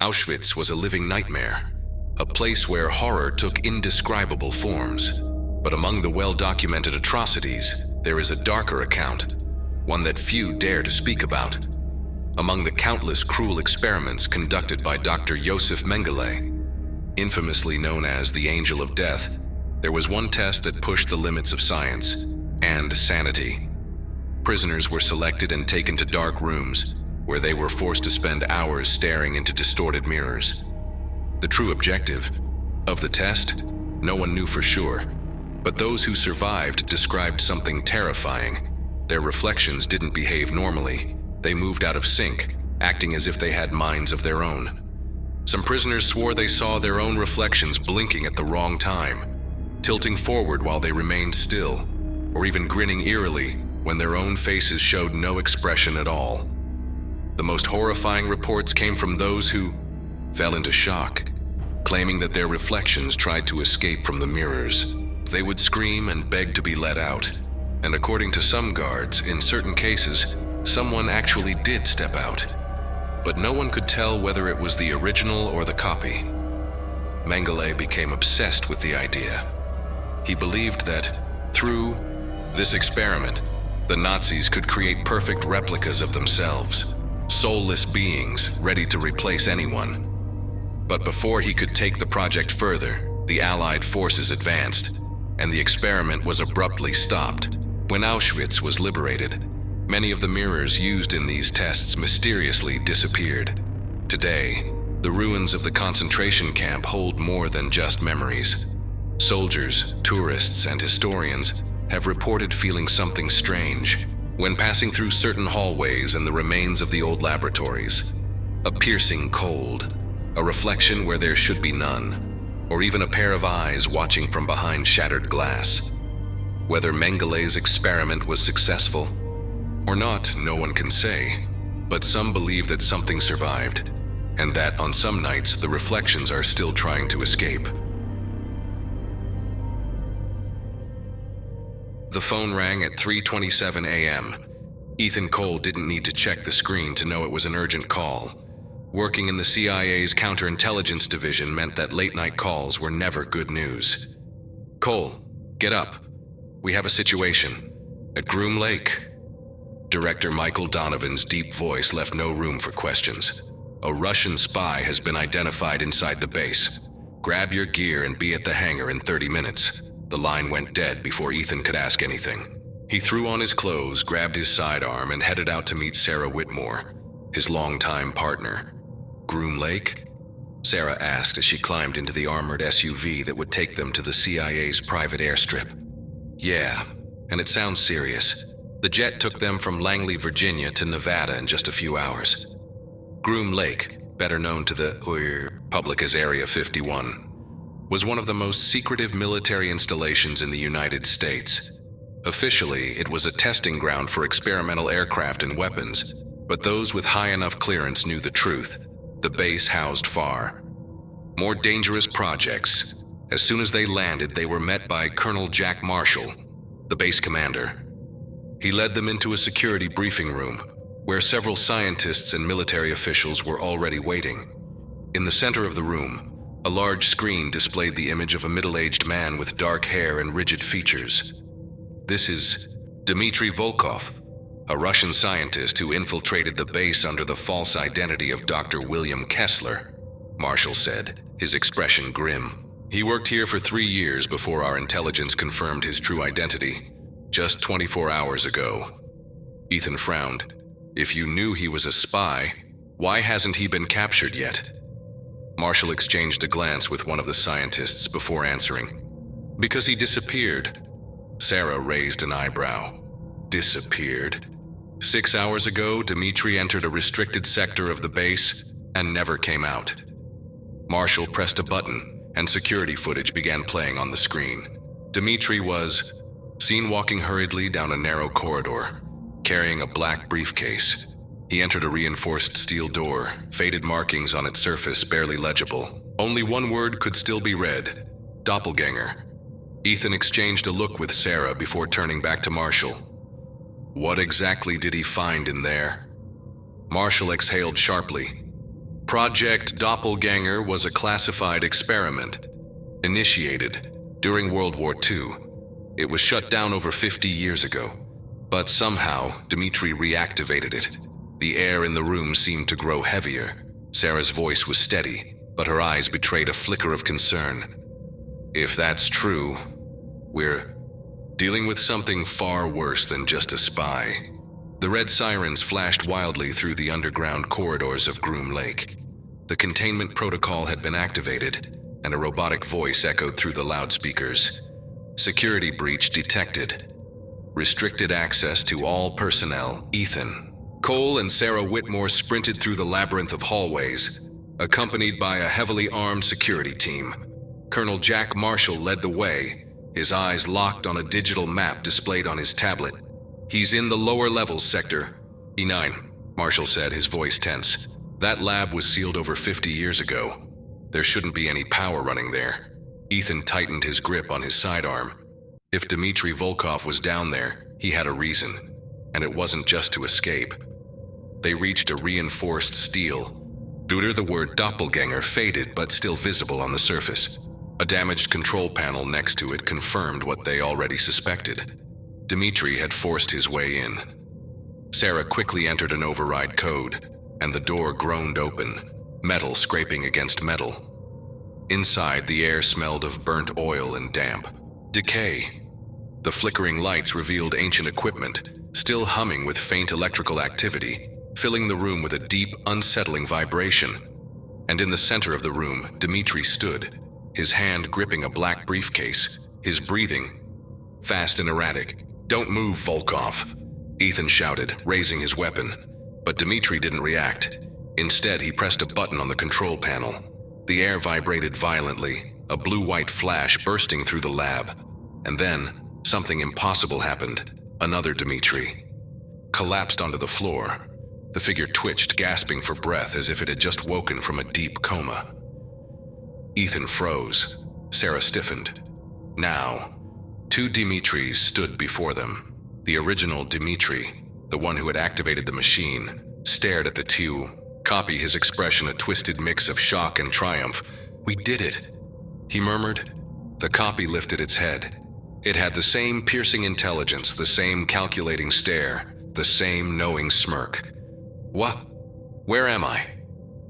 Auschwitz was a living nightmare, a place where horror took indescribable forms. But among the well-documented atrocities, there is a darker account, one that few dare to speak about. Among the countless cruel experiments conducted by Dr. Josef Mengele, infamously known as the Angel of Death, there was one test that pushed the limits of science and sanity. Prisoners were selected and taken to dark rooms, where they were forced to spend hours staring into distorted mirrors. The true objective of the test, no one knew for sure, but those who survived described something terrifying. Their reflections didn't behave normally. They moved out of sync, acting as if they had minds of their own. Some prisoners swore they saw their own reflections blinking at the wrong time, tilting forward while they remained still, or even grinning eerily when their own faces showed no expression at all. The most horrifying reports came from those who fell into shock, claiming that their reflections tried to escape from the mirrors. They would scream and beg to be let out, and according to some guards, in certain cases, someone actually did step out. But no one could tell whether it was the original or the copy. Mengele became obsessed with the idea. He believed that, through this experiment, the Nazis could create perfect replicas of themselves, soulless beings ready to replace anyone. But before he could take the project further, the Allied forces advanced, and the experiment was abruptly stopped. When Auschwitz was liberated, many of the mirrors used in these tests mysteriously disappeared. Today, the ruins of the concentration camp hold more than just memories. Soldiers, tourists, and historians have reported feeling something strange when passing through certain hallways and the remains of the old laboratories. A piercing cold, a reflection where there should be none, or even a pair of eyes watching from behind shattered glass. Whether Mengele's experiment was successful or not, no one can say, but some believe that something survived, and that on some nights the reflections are still trying to escape. The phone rang at 3:27 a.m. Ethan Cole didn't need to check the screen to know it was an urgent call. Working in the CIA's counterintelligence division meant that late-night calls were never good news. "Cole, get up. We have a situation. At Groom Lake." Director Michael Donovan's deep voice left no room for questions. "A Russian spy has been identified inside the base. Grab your gear and be at the hangar in 30 minutes. The line went dead before Ethan could ask anything. He threw on his clothes, grabbed his sidearm, and headed out to meet Sarah Whitmore, his longtime partner. "Groom Lake?" Sarah asked as she climbed into the armored SUV that would take them to the CIA's private airstrip. "Yeah, and it sounds serious. The jet took them from Langley, Virginia to Nevada in just a few hours. Groom Lake, better known to the public as Area 51, was one of the most secretive military installations in the United States. Officially, it was a testing ground for experimental aircraft and weapons, but those with high enough clearance knew the truth. The base housed far more dangerous projects. As soon as they landed, they were met by Colonel Jack Marshall, the base commander. He led them into a security briefing room, where several scientists and military officials were already waiting. In the center of the room, a large screen displayed the image of a middle-aged man with dark hair and rigid features. "This is Dmitry Volkov, a Russian scientist who infiltrated the base under the false identity of Dr. William Kessler," Marshall said, his expression grim. "He worked here for 3 years before our intelligence confirmed his true identity, just 24 hours ago." Ethan frowned. "If you knew he was a spy, why hasn't he been captured yet?" Marshall exchanged a glance with one of the scientists before answering. "Because he disappeared." Sarah raised an eyebrow. "Disappeared? 6 hours ago, Dmitry entered a restricted sector of the base and never came out." Marshall pressed a button, and security footage began playing on the screen. Dmitry was seen walking hurriedly down a narrow corridor, carrying a black briefcase. He entered a reinforced steel door, faded markings on its surface barely legible. Only one word could still be read: doppelganger. Ethan exchanged a look with Sarah before turning back to Marshall. "What exactly did he find in there?" Marshall exhaled sharply. Project Doppelganger was a classified experiment, initiated during World War II. It was shut down over 50 years ago, but somehow Dmitri reactivated it. The air in the room seemed to grow heavier. Sarah's voice was steady, but her eyes betrayed a flicker of concern. If that's true, we're dealing with something far worse than just a spy. The red sirens flashed wildly through the underground corridors of Groom Lake. The containment protocol had been activated, and a robotic voice echoed through the loudspeakers. Security breach detected. Restricted access to all personnel. Ethan Cole and Sarah Whitmore sprinted through the labyrinth of hallways, accompanied by a heavily armed security team. Colonel Jack Marshall led the way, his eyes locked on a digital map displayed on his tablet. "He's in the lower levels sector. E9, Marshall said, his voice tense. "That lab was sealed over 50 years ago. There shouldn't be any power running there." Ethan tightened his grip on his sidearm. If Dmitri Volkov was down there, he had a reason, and it wasn't just to escape. They reached a reinforced steel. Due the word doppelganger faded but still visible on the surface. A damaged control panel next to it confirmed what they already suspected. Dmitri had forced his way in. Sarah quickly entered an override code, and the door groaned open, metal scraping against metal. Inside, the air smelled of burnt oil and damp. Decay. The flickering lights revealed ancient equipment, still humming with faint electrical activity, filling the room with a deep, unsettling vibration. And in the center of the room, Dmitri stood, his hand gripping a black briefcase, his breathing fast and erratic. "Don't move, Volkov," Ethan shouted, raising his weapon. But Dmitri didn't react. Instead, he pressed a button on the control panel. The air vibrated violently, a blue-white flash bursting through the lab. And then, something impossible happened. Another Dmitri collapsed onto the floor. The figure twitched, gasping for breath as if it had just woken from a deep coma. Ethan froze. Sarah stiffened. Now, two Dimitris stood before them. The original Dmitri, the one who had activated the machine, stared at the two. Copy, his expression a twisted mix of shock and triumph. "We did it," he murmured. The copy lifted its head. It had the same piercing intelligence, the same calculating stare, the same knowing smirk. "What? Where am I?"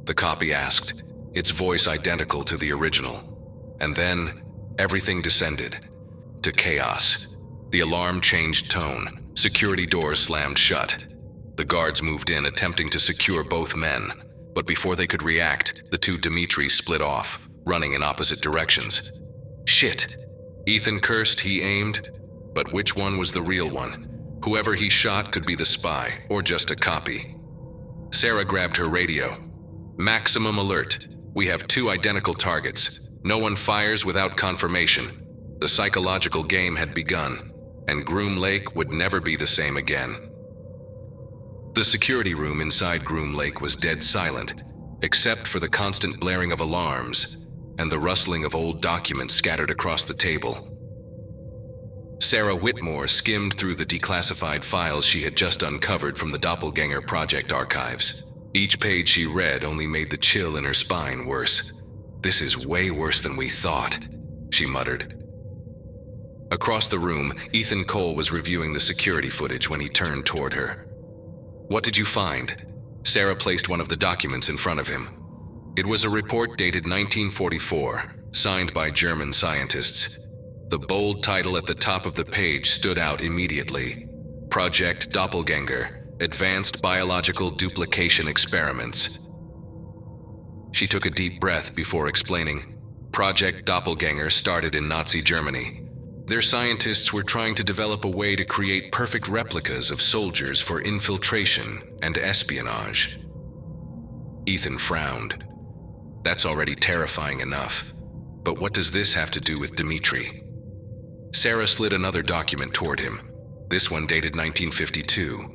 the copy asked, its voice identical to the original. And then, everything descended to chaos. The alarm changed tone. Security doors slammed shut. The guards moved in, attempting to secure both men. But before they could react, the two Dimitris split off, running in opposite directions. "Shit!" Ethan cursed. He aimed. But which one was the real one? Whoever he shot could be the spy, or just a copy. Sarah grabbed her radio. "Maximum alert. We have two identical targets. No one fires without confirmation." The psychological game had begun, and Groom Lake would never be the same again. The security room inside Groom Lake was dead silent, except for the constant blaring of alarms and the rustling of old documents scattered across the table. Sarah Whitmore skimmed through the declassified files she had just uncovered from the Doppelganger Project archives. Each page she read only made the chill in her spine worse. "This is way worse than we thought," she muttered. Across the room, Ethan Cole was reviewing the security footage when he turned toward her. "What did you find?" Sarah placed one of the documents in front of him. It was a report dated 1944, signed by German scientists. The bold title at the top of the page stood out immediately. Project Doppelganger, Advanced Biological Duplication Experiments. She took a deep breath before explaining. Project Doppelganger started in Nazi Germany. Their scientists were trying to develop a way to create perfect replicas of soldiers for infiltration and espionage. Ethan frowned. That's already terrifying enough. But what does this have to do with Dmitri? Sarah slid another document toward him. This one dated 1952.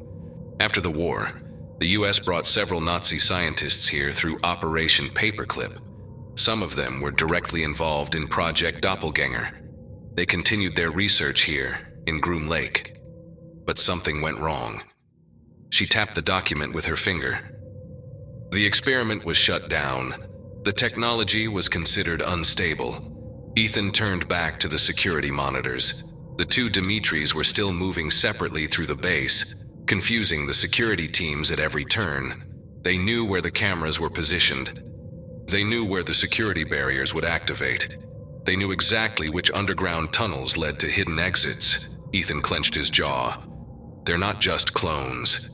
After the war, the US brought several Nazi scientists here through Operation Paperclip. Some of them were directly involved in Project Doppelganger. They continued their research here, in Groom Lake. But something went wrong. She tapped the document with her finger. The experiment was shut down. The technology was considered unstable. Ethan turned back to the security monitors. The two Dimitris were still moving separately through the base, confusing the security teams at every turn. They knew where the cameras were positioned. They knew where the security barriers would activate. They knew exactly which underground tunnels led to hidden exits. Ethan clenched his jaw. They're not just clones.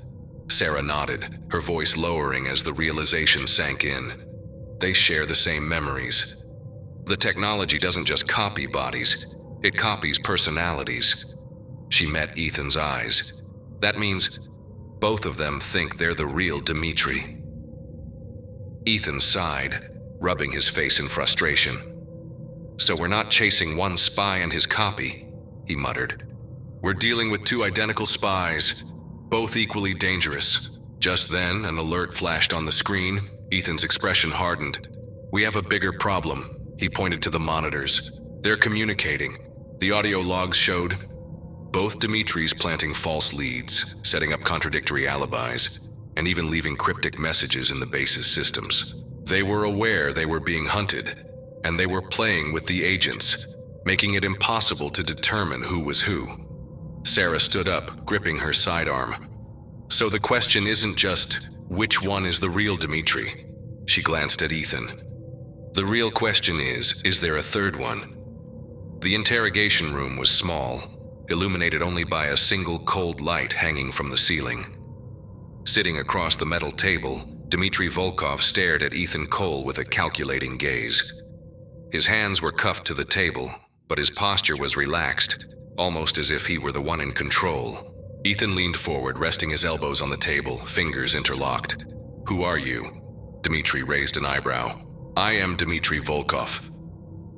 Sarah nodded, her voice lowering as the realization sank in. They share the same memories. The technology doesn't just copy bodies, it copies personalities. She met Ethan's eyes. That means both of them think they're the real Dimitri. Ethan sighed, rubbing his face in frustration. "So we're not chasing one spy and his copy," he muttered. "We're dealing with two identical spies, both equally dangerous." Just then, an alert flashed on the screen. Ethan's expression hardened. "We have a bigger problem." He pointed to the monitors. "They're communicating." The audio logs showed both Dimitris planting false leads, setting up contradictory alibis, and even leaving cryptic messages in the base's systems. They were aware they were being hunted, and they were playing with the agents, making it impossible to determine who was who. Sarah stood up, gripping her sidearm. "So the question isn't just, which one is the real Dimitri?" She glanced at Ethan. "The real question is there a third one?" The interrogation room was small, illuminated only by a single cold light hanging from the ceiling. Sitting across the metal table, Dmitry Volkov stared at Ethan Cole with a calculating gaze. His hands were cuffed to the table, but his posture was relaxed, almost as if he were the one in control. Ethan leaned forward, resting his elbows on the table, fingers interlocked. "Who are you?" Dmitry raised an eyebrow. "I am Dmitry Volkov."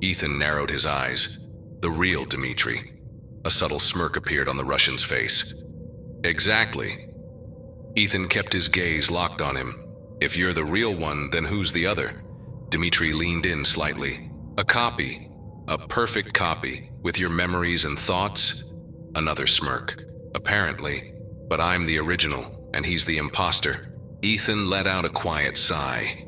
Ethan narrowed his eyes. "The real Dmitry." A subtle smirk appeared on the Russian's face. "Exactly." Ethan kept his gaze locked on him. "If you're the real one, then who's the other?" Dmitry leaned in slightly. "A copy. A perfect copy, with your memories and thoughts?" Another smirk. "Apparently. But I'm the original, and he's the imposter." Ethan let out a quiet sigh.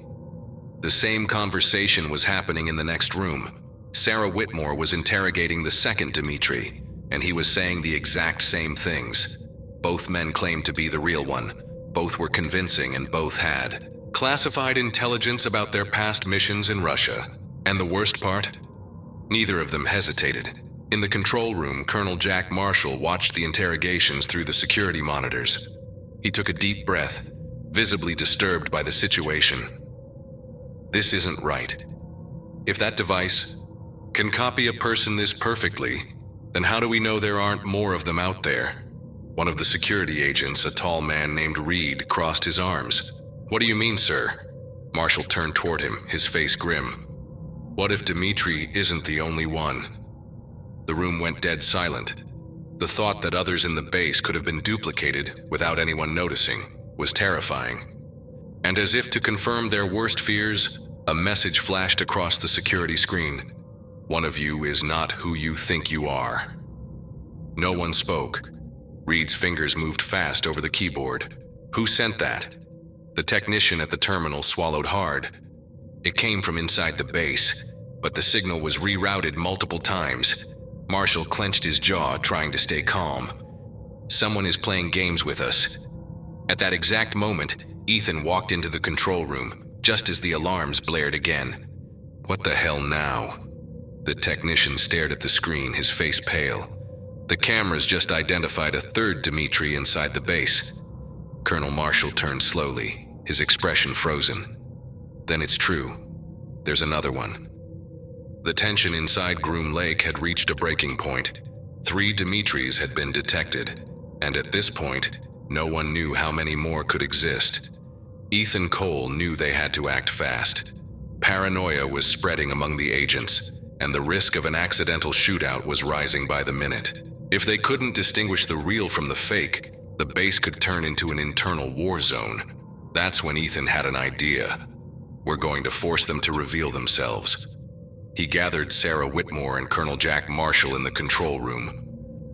The same conversation was happening in the next room. Sarah Whitmore was interrogating the second Dmitri, and he was saying the exact same things. Both men claimed to be the real one. Both were convincing, and both had classified intelligence about their past missions in Russia. And the worst part? Neither of them hesitated. In the control room, Colonel Jack Marshall watched the interrogations through the security monitors. He took a deep breath, visibly disturbed by the situation. This isn't right. If that device can copy a person this perfectly, then how do we know there aren't more of them out there? One of the security agents, a tall man named Reed, crossed his arms. "What do you mean, sir?" Marshall turned toward him, his face grim. "What if Dmitri isn't the only one?" The room went dead silent. The thought that others in the base could have been duplicated without anyone noticing was terrifying. And as if to confirm their worst fears, a message flashed across the security screen. "One of you is not who you think you are." No one spoke. Reed's fingers moved fast over the keyboard. Who sent that? The technician at the terminal swallowed hard. It came from inside the base, but the signal was rerouted multiple times. Marshall clenched his jaw, trying to stay calm. Someone is playing games with us. At that exact moment, Ethan walked into the control room, just as the alarms blared again. What the hell now? The technician stared at the screen, his face pale. The cameras just identified a third Dmitri inside the base. Colonel Marshall turned slowly, his expression frozen. Then it's true. There's another one. The tension inside Groom Lake had reached a breaking point. 3 Dimitris had been detected, and at this point, no one knew how many more could exist. Ethan Cole knew they had to act fast. Paranoia was spreading among the agents, and the risk of an accidental shootout was rising by the minute. If they couldn't distinguish the real from the fake, the base could turn into an internal war zone. That's when Ethan had an idea. We're going to force them to reveal themselves. He gathered Sarah Whitmore and Colonel Jack Marshall in the control room.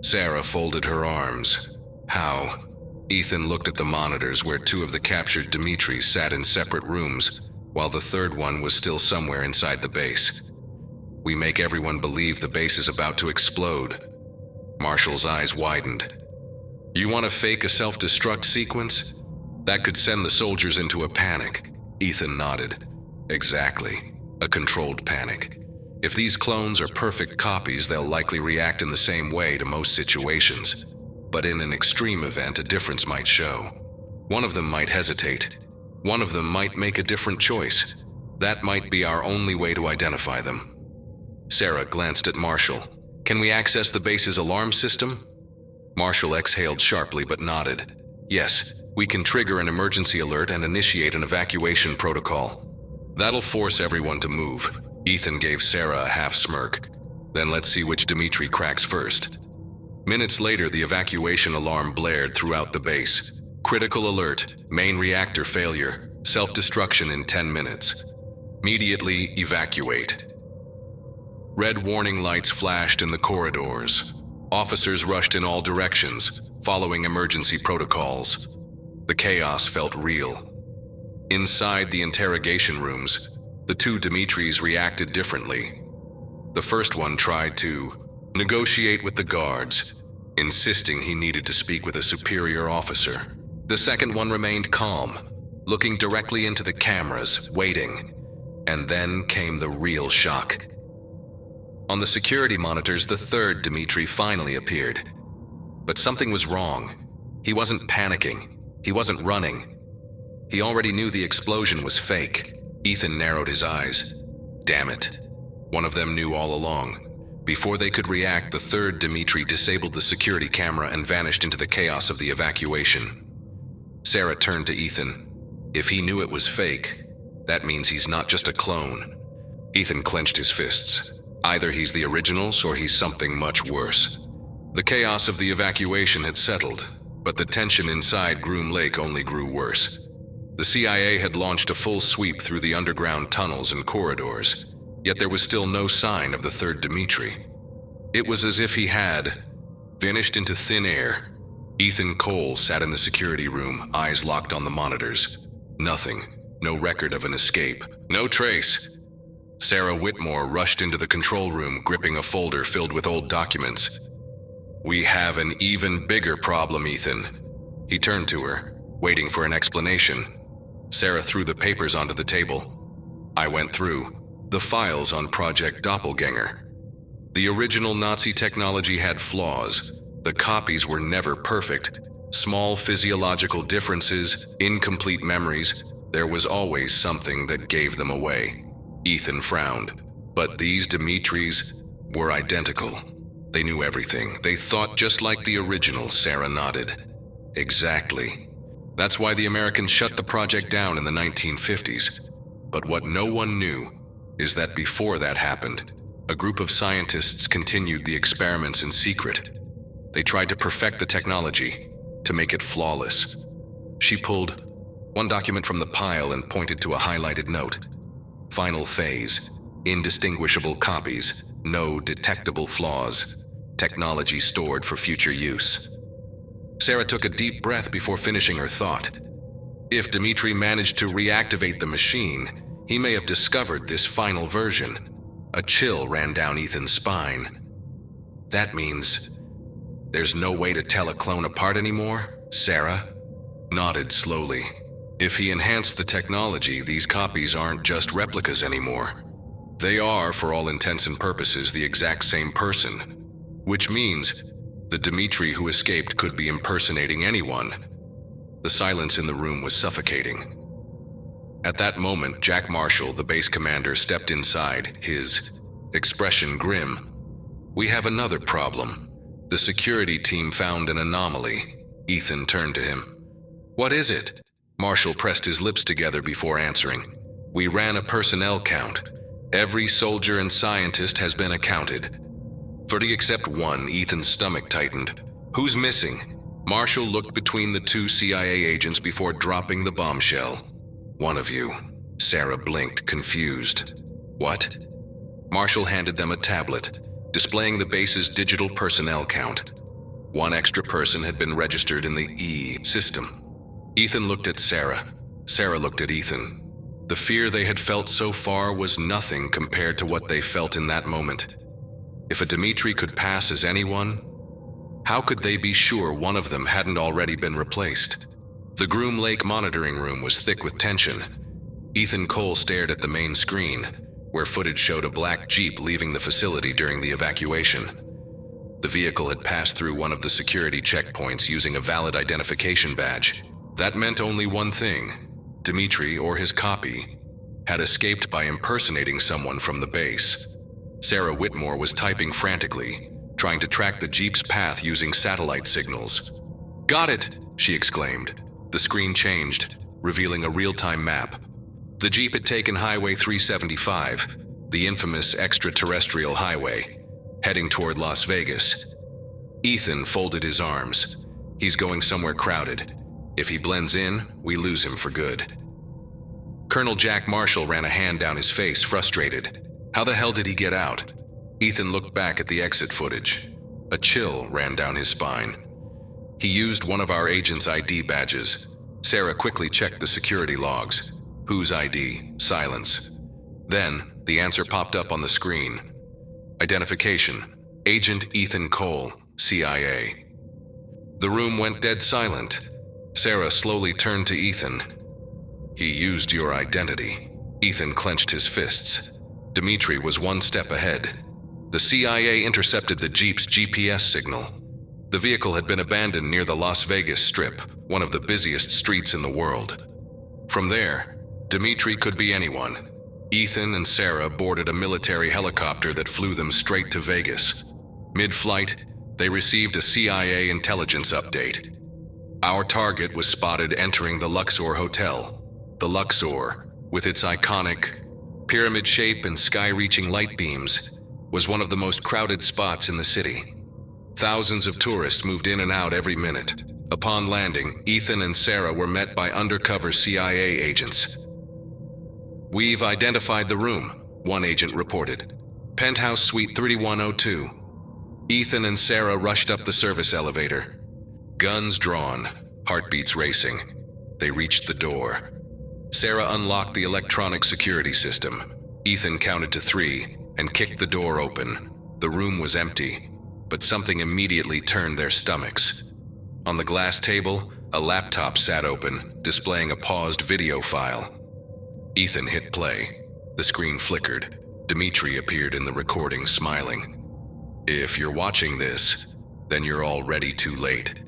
Sarah folded her arms. How? Ethan looked at the monitors where two of the captured Dimitris sat in separate rooms, while the third one was still somewhere inside the base. We make everyone believe the base is about to explode. Marshall's eyes widened. You want to fake a self-destruct sequence? That could send the soldiers into a panic. Ethan nodded. Exactly. A controlled panic. If these clones are perfect copies, they'll likely react in the same way to most situations. But in an extreme event, a difference might show. One of them might hesitate. One of them might make a different choice. That might be our only way to identify them. Sarah glanced at Marshall. Can we access the base's alarm system? Marshall exhaled sharply but nodded. Yes, we can trigger an emergency alert and initiate an evacuation protocol. That'll force everyone to move. Ethan gave Sarah a half smirk. Then let's see which Dimitri cracks first. Minutes later, the evacuation alarm blared throughout the base. Critical alert, main reactor failure, self-destruction in 10 minutes. Immediately evacuate. Red warning lights flashed in the corridors. Officers rushed in all directions, following emergency protocols. The chaos felt real. Inside the interrogation rooms, the two Dimitris reacted differently. The first one tried to negotiate with the guards, insisting he needed to speak with a superior officer. The second one remained calm, looking directly into the cameras, waiting. And then came the real shock. On the security monitors, the third Dimitri finally appeared. But something was wrong. He wasn't panicking. He wasn't running. He already knew the explosion was fake. Ethan narrowed his eyes. Damn it. One of them knew all along. Before they could react, the third Dimitri disabled the security camera and vanished into the chaos of the evacuation. Sarah turned to Ethan. If he knew it was fake, that means he's not just a clone. Ethan clenched his fists. Either he's the originals or he's something much worse. The chaos of the evacuation had settled, but the tension inside Groom Lake only grew worse. The CIA had launched a full sweep through the underground tunnels and corridors, yet there was still no sign of the third Dimitri. It was as if he had vanished into thin air. Ethan Cole sat in the security room, eyes locked on the monitors. Nothing. No record of an escape. No trace. Sarah Whitmore rushed into the control room, gripping a folder filled with old documents. We have an even bigger problem, Ethan. He turned to her, waiting for an explanation. Sarah threw the papers onto the table. I went through the files on Project Doppelganger. The original Nazi technology had flaws. The copies were never perfect. Small physiological differences, incomplete memories. There was always something that gave them away. Ethan frowned. But these Dimitris were identical. They knew everything. They thought just like the original, Sarah nodded. Exactly. That's why the Americans shut the project down in the 1950s. But what no one knew is that before that happened, a group of scientists continued the experiments in secret. They tried to perfect the technology, to make it flawless. She pulled one document from the pile and pointed to a highlighted note. Final phase. Indistinguishable copies. No detectable flaws. Technology stored for future use. Sarah took a deep breath before finishing her thought. If Dimitri managed to reactivate the machine, he may have discovered this final version. A chill ran down Ethan's spine. That means there's no way to tell a clone apart anymore? Sarah nodded slowly. If he enhanced the technology, these copies aren't just replicas anymore. They are, for all intents and purposes, the exact same person. Which means the Dimitri who escaped could be impersonating anyone. The silence in the room was suffocating. At that moment, Jack Marshall, the base commander, stepped inside, his expression grim. We have another problem. The security team found an anomaly. Ethan turned to him. What is it? Marshall pressed his lips together before answering. We ran a personnel count. Every soldier and scientist has been accounted. 30 except one. Ethan's stomach tightened. Who's missing? Marshall looked between the two CIA agents before dropping the bombshell. One of you. Sarah blinked, confused. What? Marshall handed them a tablet, displaying the base's digital personnel count. One extra person had been registered in the E system. Ethan looked at Sarah. Sarah looked at Ethan. The fear they had felt so far was nothing compared to what they felt in that moment. If a Dimitri could pass as anyone, how could they be sure one of them hadn't already been replaced? The Groom Lake monitoring room was thick with tension. Ethan Cole stared at the main screen, where footage showed a black Jeep leaving the facility during the evacuation. The vehicle had passed through one of the security checkpoints using a valid identification badge. That meant only one thing: Dimitri, or his copy, had escaped by impersonating someone from the base. Sarah Whitmore was typing frantically, trying to track the Jeep's path using satellite signals. "Got it!" she exclaimed. The screen changed, revealing a real-time map. The Jeep had taken Highway 375, the infamous extraterrestrial highway, heading toward Las Vegas. Ethan folded his arms. He's going somewhere crowded. If he blends in, we lose him for good. Colonel Jack Marshall ran a hand down his face, frustrated. How the hell did he get out? Ethan looked back at the exit footage. A chill ran down his spine. He used one of our agent's ID badges. Sarah quickly checked the security logs. Whose ID? Silence. Then, the answer popped up on the screen. Identification: Agent Ethan Cole, CIA. The room went dead silent. Sarah slowly turned to Ethan. "He used your identity." Ethan clenched his fists. Dimitri was one step ahead. The CIA intercepted the Jeep's GPS signal. The vehicle had been abandoned near the Las Vegas Strip, one of the busiest streets in the world. From there, Dimitri could be anyone. Ethan and Sarah boarded a military helicopter that flew them straight to Vegas. Mid-flight, they received a CIA intelligence update. Our target was spotted entering the Luxor Hotel. The Luxor, with its iconic pyramid shape and sky-reaching light beams, was one of the most crowded spots in the city. Thousands of tourists moved in and out every minute. Upon landing, Ethan and Sarah were met by undercover CIA agents. "We've identified the room," one agent reported. "Penthouse Suite 3102. Ethan and Sarah rushed up the service elevator. Guns drawn, heartbeats racing. They reached the door. Sarah unlocked the electronic security system. Ethan counted to 3 and kicked the door open. The room was empty, but something immediately turned their stomachs. On the glass table, a laptop sat open, displaying a paused video file. Ethan hit play. The screen flickered. Dimitri appeared in the recording, smiling. "If you're watching this, then you're already too late."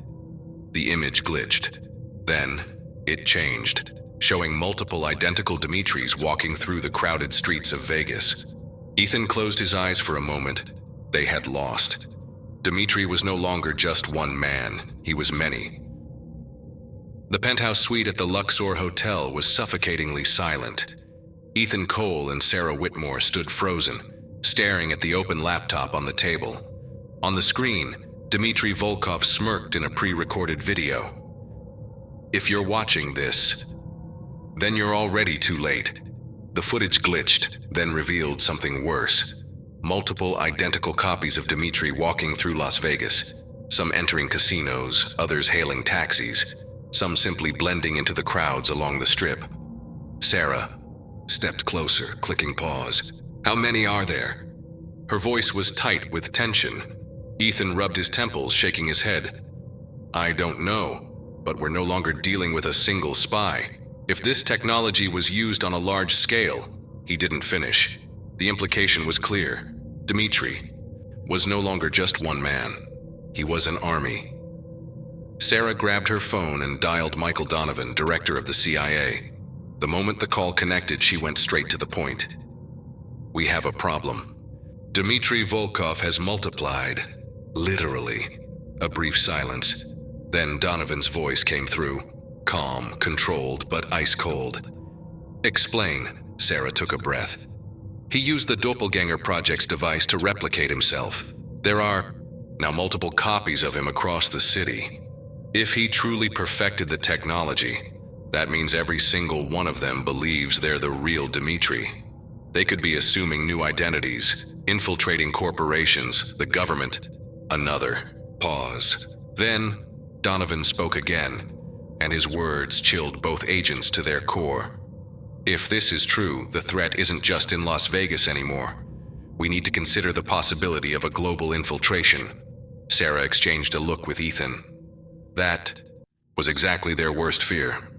The image glitched. Then, it changed, showing multiple identical Dimitris walking through the crowded streets of Vegas. Ethan closed his eyes for a moment. They had lost. Dimitri was no longer just one man, he was many. The penthouse suite at the Luxor Hotel was suffocatingly silent. Ethan Cole and Sarah Whitmore stood frozen, staring at the open laptop on the table. On the screen, Dmitry Volkov smirked in a pre-recorded video. "If you're watching this, then you're already too late." The footage glitched, then revealed something worse. Multiple identical copies of Dmitry walking through Las Vegas, some entering casinos, others hailing taxis, some simply blending into the crowds along the strip. Sarah stepped closer, clicking pause. "How many are there?" Her voice was tight with tension. Ethan rubbed his temples, shaking his head. "I don't know, but we're no longer dealing with a single spy. If this technology was used on a large scale," he didn't finish. The implication was clear. Dmitry was no longer just one man. He was an army. Sarah grabbed her phone and dialed Michael Donovan, director of the CIA. The moment the call connected, she went straight to the point. "We have a problem. Dmitry Volkov has multiplied. Literally." A brief silence. Then Donovan's voice came through. Calm, controlled, but ice-cold. "Explain." Sarah took a breath. "He used the Doppelganger Project's device to replicate himself. There are now multiple copies of him across the city. If he truly perfected the technology, that means every single one of them believes they're the real Dmitry. They could be assuming new identities, infiltrating corporations, the government, another. Pause. Then, Donovan spoke again, and his words chilled both agents to their core. If this is true, the threat isn't just in Las Vegas anymore. We need to consider the possibility of a global infiltration. Sarah exchanged a look with Ethan. That was exactly their worst fear.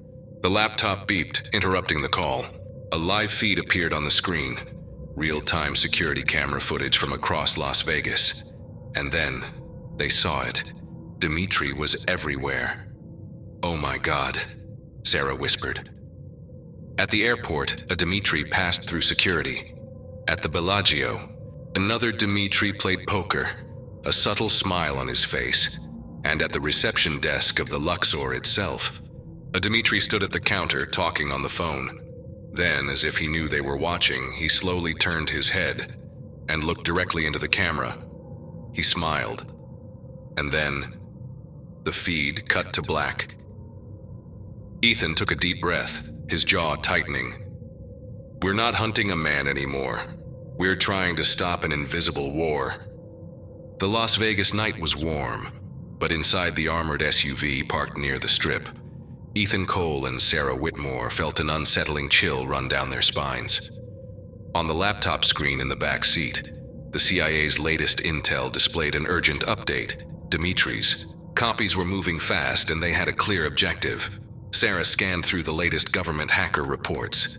The laptop beeped, interrupting the call. A live feed appeared on the screen. Real-time security camera footage from across Las Vegas. And then, they saw it. Dimitri was everywhere. "Oh my God," Sarah whispered. At the airport, a Dimitri passed through security. At the Bellagio, another Dimitri played poker, a subtle smile on his face. And at the reception desk of the Luxor itself, a Dimitri stood at the counter talking on the phone. Then, as if he knew they were watching, he slowly turned his head and looked directly into the camera. He smiled. And then, the feed cut to black. Ethan took a deep breath, his jaw tightening. "We're not hunting a man anymore. We're trying to stop an invisible war." The Las Vegas night was warm, but inside the armored SUV parked near the Strip, Ethan Cole and Sarah Whitmore felt an unsettling chill run down their spines. On the laptop screen in the back seat, the CIA's latest intel displayed an urgent update. Dimitri's. Copies were moving fast and they had a clear objective. Sarah scanned through the latest government hacker reports.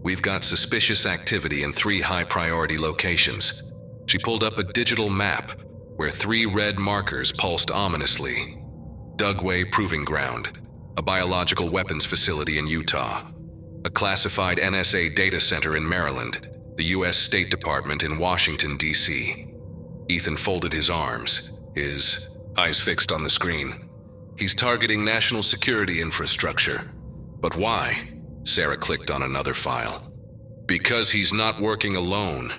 "We've got suspicious activity in 3 high-priority locations." She pulled up a digital map where 3 red markers pulsed ominously. Dugway Proving Ground, a biological weapons facility in Utah, a classified NSA data center in Maryland, the U.S. State Department in Washington, D.C. Ethan folded his arms, his eyes fixed on the screen. "He's targeting national security infrastructure. But why?" Sarah clicked on another file. "Because he's not working alone."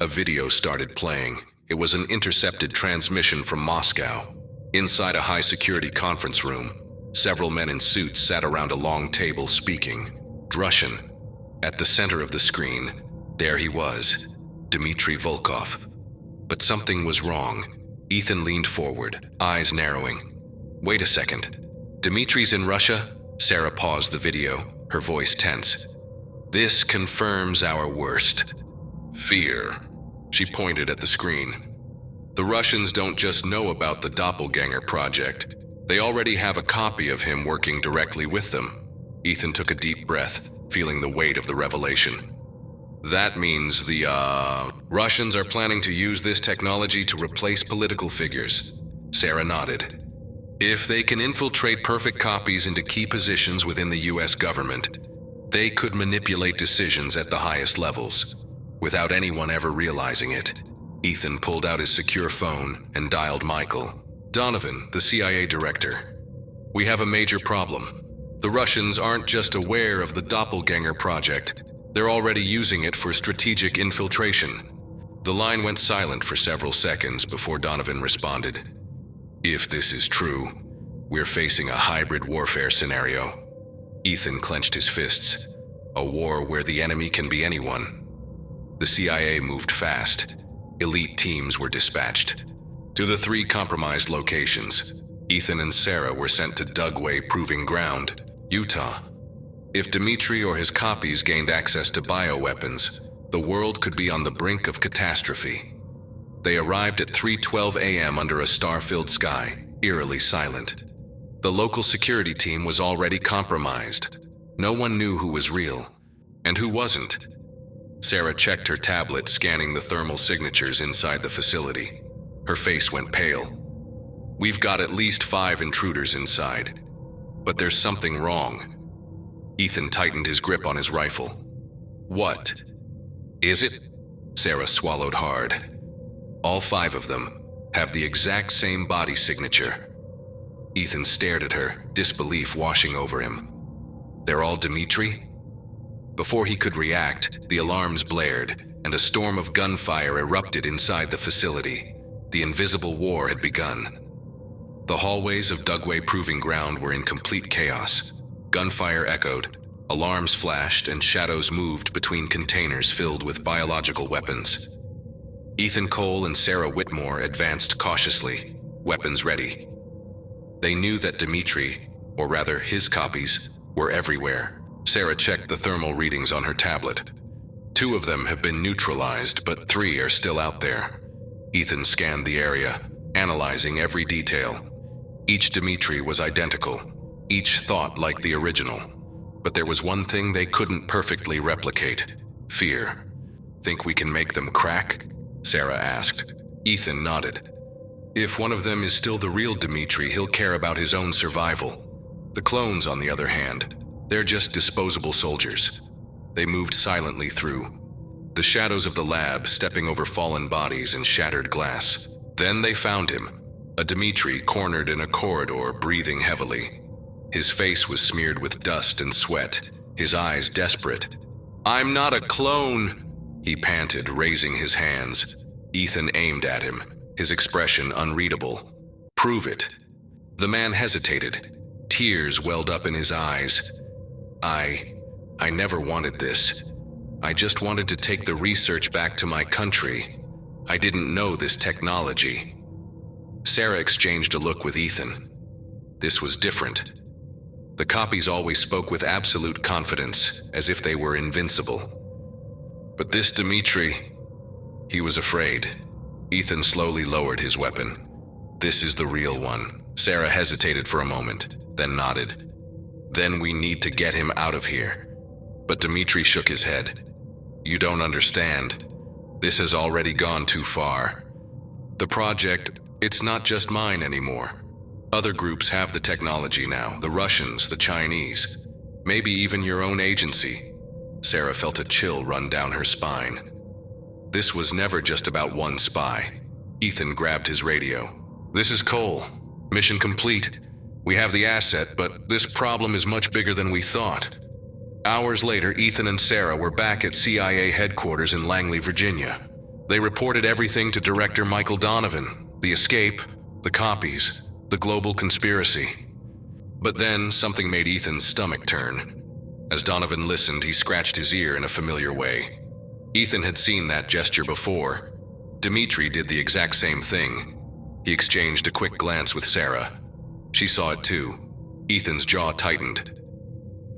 A video started playing. It was an intercepted transmission from Moscow. Inside a high-security conference room, several men in suits sat around a long table speaking. Russian. At the center of the screen, there he was, Dmitry Volkov. But something was wrong. Ethan leaned forward, eyes narrowing. "Wait a second. Dimitri's in Russia?" Sarah paused the video, her voice tense. "This confirms our worst fear." She pointed at the screen. "The Russians don't just know about the Doppelganger project. They already have a copy of him working directly with them." Ethan took a deep breath, feeling the weight of the revelation. "That means the Russians are planning to use this technology to replace political figures." Sarah nodded. "If they can infiltrate perfect copies into key positions within the U.S. government, they could manipulate decisions at the highest levels, without anyone ever realizing it." Ethan pulled out his secure phone and dialed Michael. "Donovan, the CIA director. We have a major problem. The Russians aren't just aware of the Doppelganger project, they're already using it for strategic infiltration." The line went silent for several seconds before Donovan responded. "If this is true, we're facing a hybrid warfare scenario." Ethan clenched his fists. "A war where the enemy can be anyone." The CIA moved fast. Elite teams were dispatched. To the 3 compromised locations, Ethan and Sarah were sent to Dugway Proving Ground, Utah. If Dimitri or his copies gained access to bioweapons, the world could be on the brink of catastrophe. They arrived at 3:12 a.m. under a star-filled sky, eerily silent. The local security team was already compromised. No one knew who was real, and who wasn't. Sarah checked her tablet, scanning the thermal signatures inside the facility. Her face went pale. "We've got at least 5 intruders inside, but there's something wrong." Ethan tightened his grip on his rifle. "What is it?" Sarah swallowed hard. "All 5 of them have the exact same body signature." Ethan stared at her, disbelief washing over him. "They're all Dimitri?" Before he could react, the alarms blared, and a storm of gunfire erupted inside the facility. The invisible war had begun. The hallways of Dugway Proving Ground were in complete chaos. Gunfire echoed, alarms flashed, and shadows moved between containers filled with biological weapons. Ethan Cole and Sarah Whitmore advanced cautiously, weapons ready. They knew that Dmitri, or rather his copies, were everywhere. Sarah checked the thermal readings on her tablet. 2 of them have been neutralized, but 3 are still out there. Ethan scanned the area, analyzing every detail. Each Dmitri was identical, each thought like the original. But there was one thing they couldn't perfectly replicate: fear. "Think we can make them crack?" Sarah asked. Ethan nodded. "If one of them is still the real Dmitri, he'll care about his own survival. The clones, on the other hand, they're just disposable soldiers." They moved silently through the shadows of the lab, stepping over fallen bodies and shattered glass. Then they found him, a Dmitri cornered in a corridor, breathing heavily. His face was smeared with dust and sweat, his eyes desperate. "I'm not a clone," he panted, raising his hands. Ethan aimed at him, his expression unreadable. "Prove it." The man hesitated. Tears welled up in his eyes. I never wanted this. I just wanted to take the research back to my country. I didn't know this technology." Sarah exchanged a look with Ethan. This was different. The copies always spoke with absolute confidence, as if they were invincible. But this Dmitri, he was afraid. Ethan slowly lowered his weapon. "This is the real one." Sarah hesitated for a moment, then nodded. "Then we need to get him out of here." But Dmitri shook his head. "You don't understand. This has already gone too far. The project, it's not just mine anymore. Other groups have the technology now, the Russians, the Chinese, maybe even your own agency." Sarah felt a chill run down her spine. This was never just about one spy. Ethan grabbed his radio. "This is Cole. Mission complete. We have the asset, but this problem is much bigger than we thought." Hours later, Ethan and Sarah were back at CIA headquarters in Langley, Virginia. They reported everything to Director Michael Donovan: the escape, the copies, the global conspiracy. But then something made Ethan's stomach turn. As Donovan listened, he scratched his ear in a familiar way. Ethan had seen that gesture before. Dmitri did the exact same thing. He exchanged a quick glance with Sarah. She saw it too. Ethan's jaw tightened.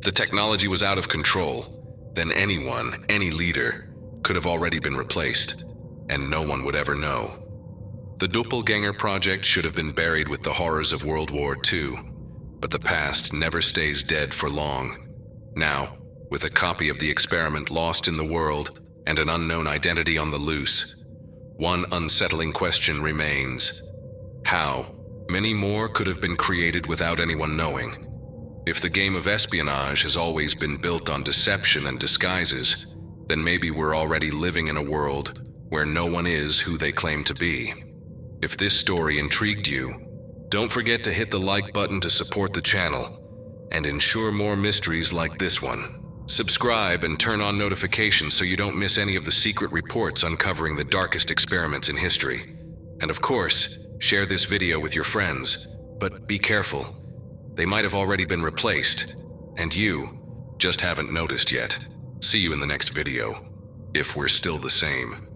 The technology was out of control. Then anyone, any leader, could have already been replaced, and no one would ever know. The Doppelganger project should have been buried with the horrors of World War II, but the past never stays dead for long. Now, with a copy of the experiment lost in the world and an unknown identity on the loose, one unsettling question remains: how many more could have been created without anyone knowing? If the game of espionage has always been built on deception and disguises, then maybe we're already living in a world where no one is who they claim to be. If this story intrigued you, don't forget to hit the like button to support the channel and ensure more mysteries like this one. Subscribe and turn on notifications so you don't miss any of the secret reports uncovering the darkest experiments in history. And of course, share this video with your friends, but be careful. They might have already been replaced, and you just haven't noticed yet. See you in the next video, if we're still the same.